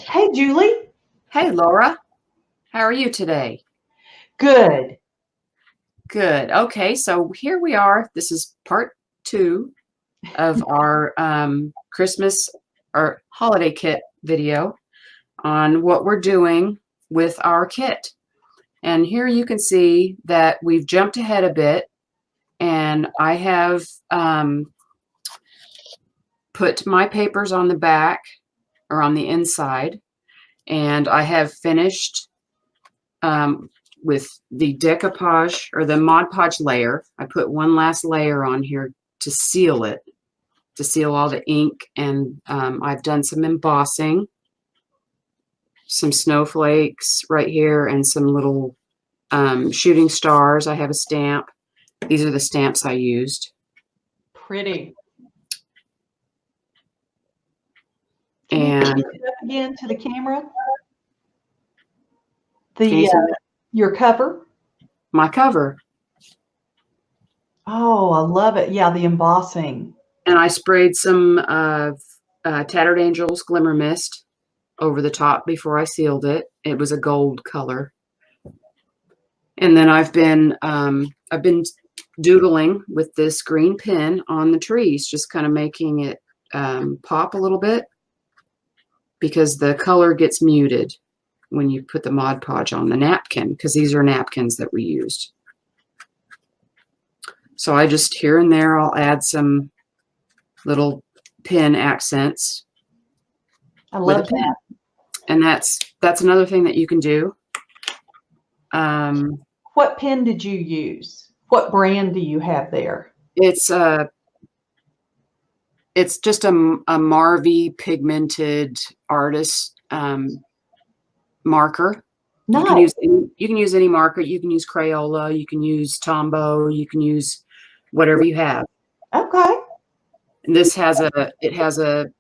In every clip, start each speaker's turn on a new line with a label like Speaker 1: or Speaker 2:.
Speaker 1: Hey, Julie.
Speaker 2: Hey, Laura. How are you today?
Speaker 1: Good.
Speaker 2: Good. Okay, so here we are. This is part 2 of our Christmas or holiday kit video on what we're doing with our kit. And here you can see that we've jumped ahead a bit, and I have put my papers on the back or on the inside, and I have finished with the decoupage or the Mod Podge layer. I put one last layer on here to seal it, to seal all the ink, and I've done some embossing, some snowflakes right here, and some little shooting stars. I have a stamp. These are the stamps I used.
Speaker 1: Pretty.
Speaker 2: And
Speaker 1: again to the camera. Your cover.
Speaker 2: My cover.
Speaker 1: Oh, I love it. Yeah, the embossing.
Speaker 2: And I sprayed some Tattered Angels Glimmer Mist over the top before I sealed it. It was a gold color. And then I've been doodling with this green pen on the trees, just kind of making it pop a little bit, because the color gets muted when you put the Mod Podge on the napkin, because these are napkins that we used. So I just here and there I'll add some little pen accents.
Speaker 1: I love that.
Speaker 2: And that's another thing that you can do.
Speaker 1: What pen did you use? What brand do you have there?
Speaker 2: It's just a Marvy pigmented artist marker.
Speaker 1: Nice.
Speaker 2: You can use any marker. You can use Crayola. You can use Tombow. You can use whatever you have.
Speaker 1: Okay.
Speaker 2: And this has a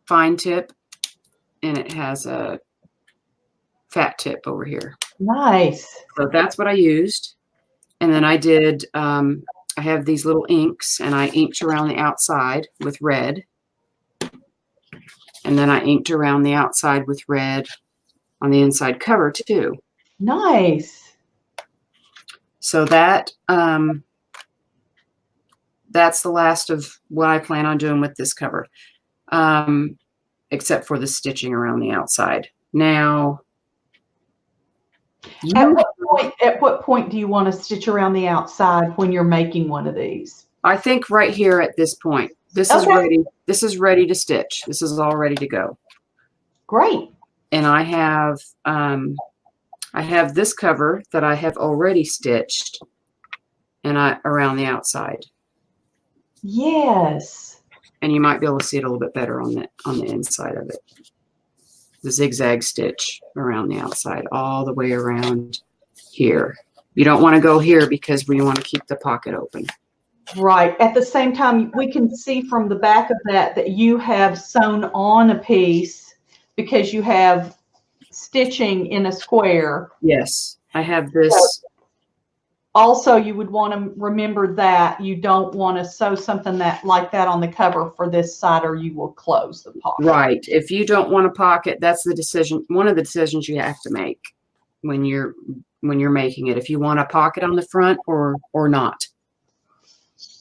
Speaker 2: fine tip, and it has a fat tip over here.
Speaker 1: Nice.
Speaker 2: So that's what I used. And then I did, I have these little inks, and I inked around the outside with red. And then I inked around the outside with red on the inside cover too.
Speaker 1: Nice.
Speaker 2: So that that's the last of what I plan on doing with this cover, except for the stitching around the outside. Now,
Speaker 1: at what point do you want to stitch around the outside when you're making one of these?
Speaker 2: I think right here at this point. This is ready. This is ready to stitch. This is all ready to go.
Speaker 1: Great.
Speaker 2: And I have this cover that I have already stitched, and around the outside.
Speaker 1: Yes.
Speaker 2: And you might be able to see it a little bit better on the inside of it. The zigzag stitch around the outside, all the way around here. You don't want to go here because we want to keep the pocket open.
Speaker 1: Right. At the same time, we can see from the back of that you have sewn on a piece because you have stitching in a square.
Speaker 2: Yes, I have this.
Speaker 1: So also, you would want to remember that you don't want to sew something like that on the cover for this side, or you will close the pocket.
Speaker 2: Right. If you don't want a pocket, that's the decision. One of the decisions you have to make when you're making it. If you want a pocket on the front or not.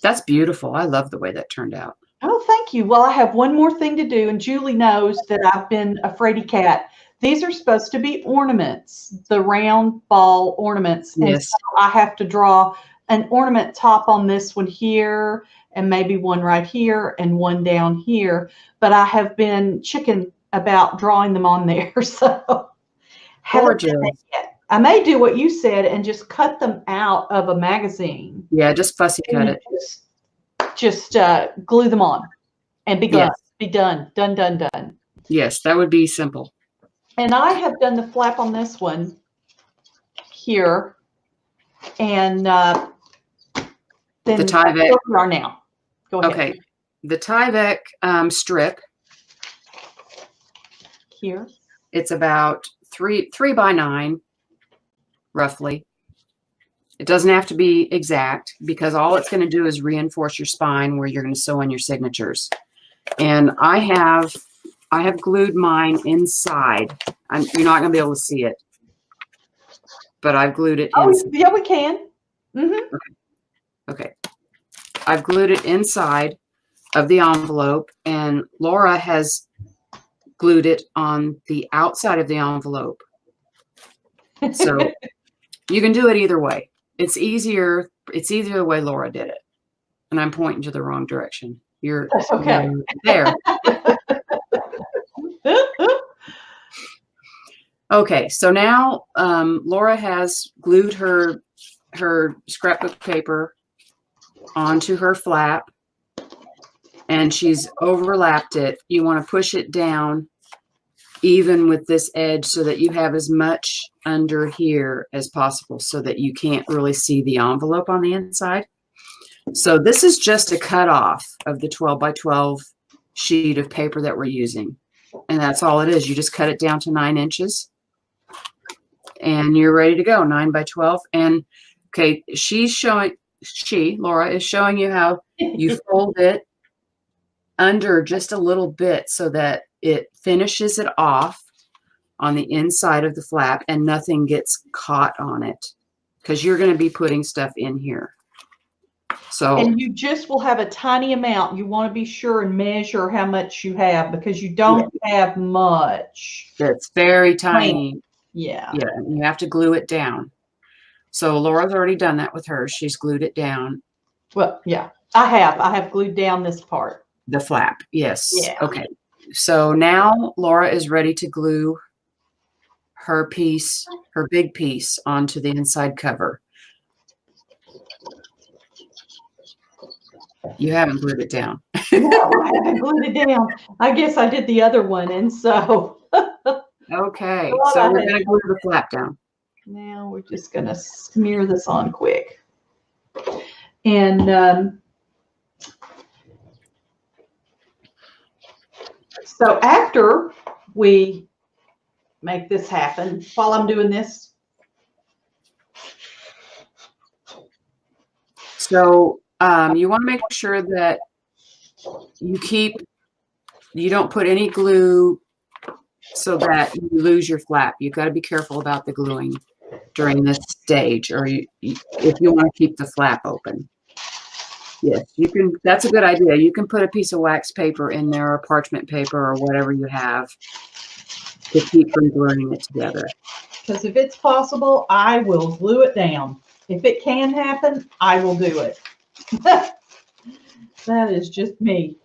Speaker 2: That's beautiful. I love the way that turned out.
Speaker 1: Oh, thank you. Well, I have one more thing to do, and Julie knows that I've been a fraidy cat. These are supposed to be ornaments, the round ball ornaments.
Speaker 2: Yes.
Speaker 1: And so I have to draw an ornament top on this one here, and maybe one right here and one down here. But I have been chicken about drawing them on there. So
Speaker 2: gorgeous.
Speaker 1: I may do what you said and just cut them out of a magazine.
Speaker 2: Yeah, just fussy cut it.
Speaker 1: Just glue them on and be done.
Speaker 2: Yes.
Speaker 1: Be done. Done, done, done.
Speaker 2: Yes, that would be simple.
Speaker 1: And I have done the flap on this one here. And then
Speaker 2: the Tyvek.
Speaker 1: Where we are now. Go ahead.
Speaker 2: Okay. The Tyvek strip.
Speaker 1: Here.
Speaker 2: It's about 3 by 9, roughly. It doesn't have to be exact, because all it's going to do is reinforce your spine where you're going to sew on your signatures. And I have I have glued mine inside. You're not going to be able to see it, but I've glued it inside.
Speaker 1: Oh, yeah, we can. Mm-hmm.
Speaker 2: Okay. I've glued it inside of the envelope, and Laura has glued it on the outside of the envelope. So you can do it either way. It's easier the way Laura did it. And I'm pointing to the wrong direction.
Speaker 1: That's okay.
Speaker 2: You're there. Okay, so now Laura has glued her scrapbook paper onto her flap, and she's overlapped it. You want to push it down even with this edge so that you have as much under here as possible so that you can't really see the envelope on the inside. So this is just a cutoff of the 12 by 12 sheet of paper that we're using. And that's all it is. You just cut it down to 9 inches and you're ready to go, 9 by 12. And okay, Laura is showing you how you fold it under just a little bit so that it finishes it off on the inside of the flap and nothing gets caught on it because you're going to be putting stuff in here. So,
Speaker 1: and you just will have a tiny amount. You want to be sure and measure how much you have because you don't have much.
Speaker 2: It's very tiny.
Speaker 1: Yeah.
Speaker 2: Yeah. And you have to glue it down. So Laura's already done that with hers. She's glued it down.
Speaker 1: Well, yeah, I have glued down this part.
Speaker 2: The flap. Yes.
Speaker 1: Yeah.
Speaker 2: Okay. So now Laura is ready to glue her piece, her big piece, onto the inside cover. You haven't glued it down.
Speaker 1: No, I haven't glued it down. I guess I did the other one, and so.
Speaker 2: Okay, so we're going to glue the flap down.
Speaker 1: Now we're just going to smear this on quick. And so after we make this happen, while I'm doing this.
Speaker 2: So you want to make sure that you don't put any glue so that you lose your flap. You've got to be careful about the gluing during this stage, or if you want to keep the flap open. Yes, you can. That's a good idea. You can put a piece of wax paper in there, or parchment paper, or whatever you have to keep from gluing it together.
Speaker 1: Because if it's possible, I will glue it down. If it can happen, I will do it. That is just me.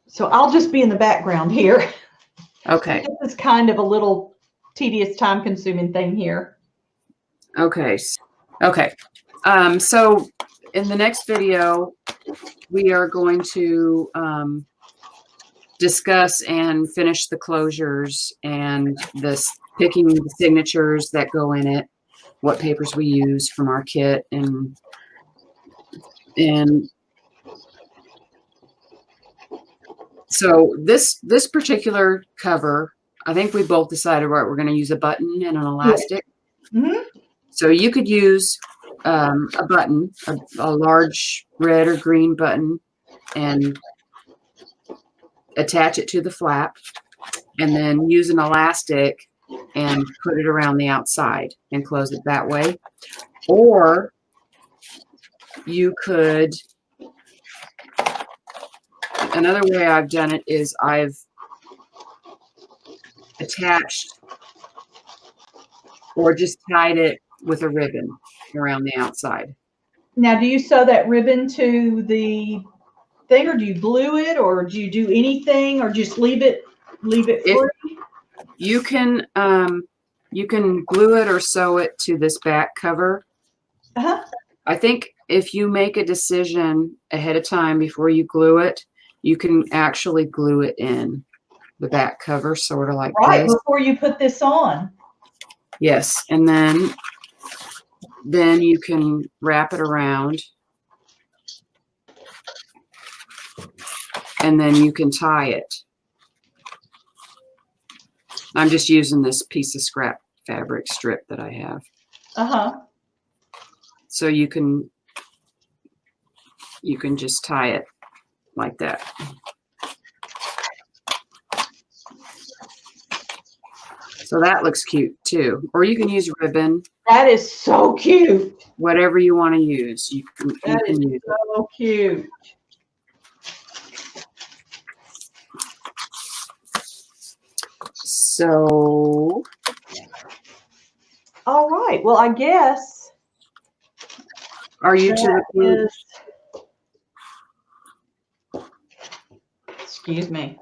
Speaker 1: So I'll just be in the background here.
Speaker 2: Okay.
Speaker 1: This is kind of a little tedious, time-consuming thing here.
Speaker 2: Okay. Okay. So in the next video, we are going to discuss and finish the closures and picking the signatures that go in it, what papers we use from our kit, and so this particular cover, I think we both decided, right, we're going to use a button and an elastic.
Speaker 1: Yeah. Mm-hmm.
Speaker 2: So you could use a button, a large red or green button, and attach it to the flap, and then use an elastic and put it around the outside and close it that way. Or you could, another way I've done it is I've attached or just tied it with a ribbon around the outside.
Speaker 1: Now, do you sew that ribbon to the thing, or do you glue it, or do you do anything, or just leave it free?
Speaker 2: You can glue it or sew it to this back cover.
Speaker 1: Uh-huh.
Speaker 2: I think if you make a decision ahead of time before you glue it, you can actually glue it in the back cover, sort of like
Speaker 1: right
Speaker 2: this.
Speaker 1: Before you put this on.
Speaker 2: Yes, and then you can wrap it around, and then you can tie it. I'm just using this piece of scrap fabric strip that I have.
Speaker 1: Uh-huh.
Speaker 2: So you can just tie it like that. So that looks cute too. Or you can use ribbon.
Speaker 1: That is so cute.
Speaker 2: Whatever you want to use, you can use it.
Speaker 1: So cute.
Speaker 2: So,
Speaker 1: all right. Well, I guess.
Speaker 2: Are you two?
Speaker 1: Excuse me.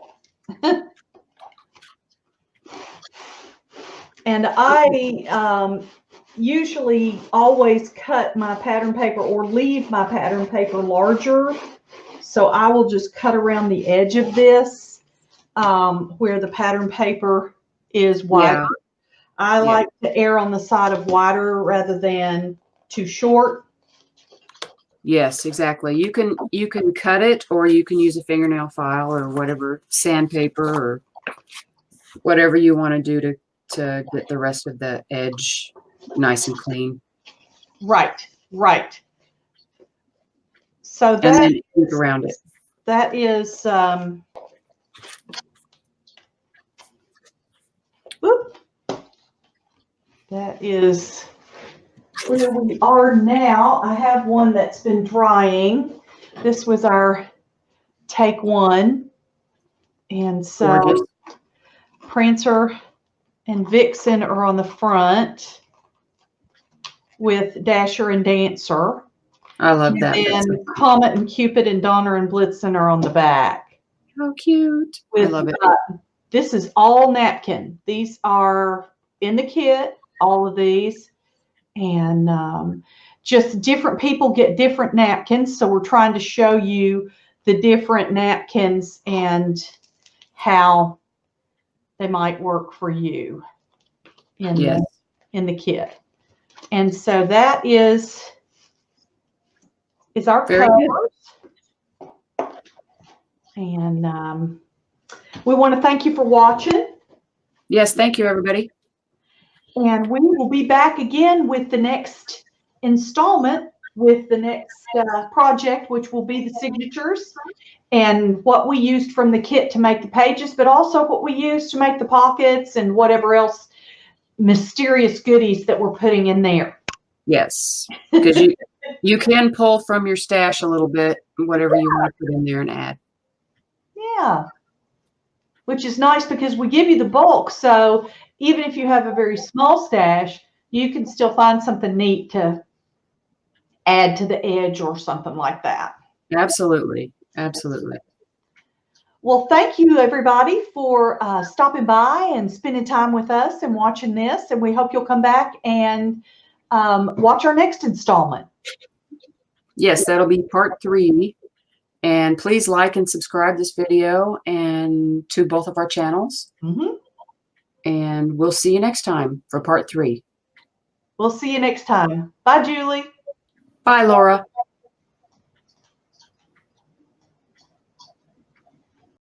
Speaker 1: And I usually always cut my pattern paper or leave my pattern paper larger. So I will just cut around the edge of this where the pattern paper is wider. Yeah. I like to err on the side of wider rather than too short.
Speaker 2: Yes, exactly. You can cut it, or you can use a fingernail file or whatever, sandpaper or whatever you want to do to get the rest of the edge nice and clean.
Speaker 1: Right, right. So that,
Speaker 2: and then ink around it.
Speaker 1: That is that is where we are now. I have one that's been drying. This was our take one. And so gorgeous. Prancer and Vixen are on the front with Dasher and Dancer.
Speaker 2: I love that.
Speaker 1: And Comet and Cupid and Donner and Blitzen are on the back.
Speaker 2: How cute. I love it.
Speaker 1: This is all napkin. These are in the kit, all of these. And just different people get different napkins. So we're trying to show you the different napkins and how they might work for you in, in the kit. And so that is our colors. And we want to thank you for watching.
Speaker 2: Yes, thank you, everybody.
Speaker 1: And we will be back again with the next installment, with the next project, which will be the signatures and what we used from the kit to make the pages, but also what we used to make the pockets and whatever else mysterious goodies that we're putting in there.
Speaker 2: Yes, because you can pull from your stash a little bit, whatever you want to put in there and add.
Speaker 1: Yeah, which is nice because we give you the bulk. So even if you have a very small stash, you can still find something neat to add to the edge or something like that.
Speaker 2: Absolutely. Absolutely.
Speaker 1: Well, thank you, everybody, for stopping by and spending time with us and watching this. And we hope you'll come back and watch our next installment.
Speaker 2: Yes, that'll be part 3. And please like and subscribe this video and to both of our channels.
Speaker 1: Mm-hmm.
Speaker 2: And we'll see you next time for part 3.
Speaker 1: We'll see you next time. Bye, Julie.
Speaker 2: Bye, Laura.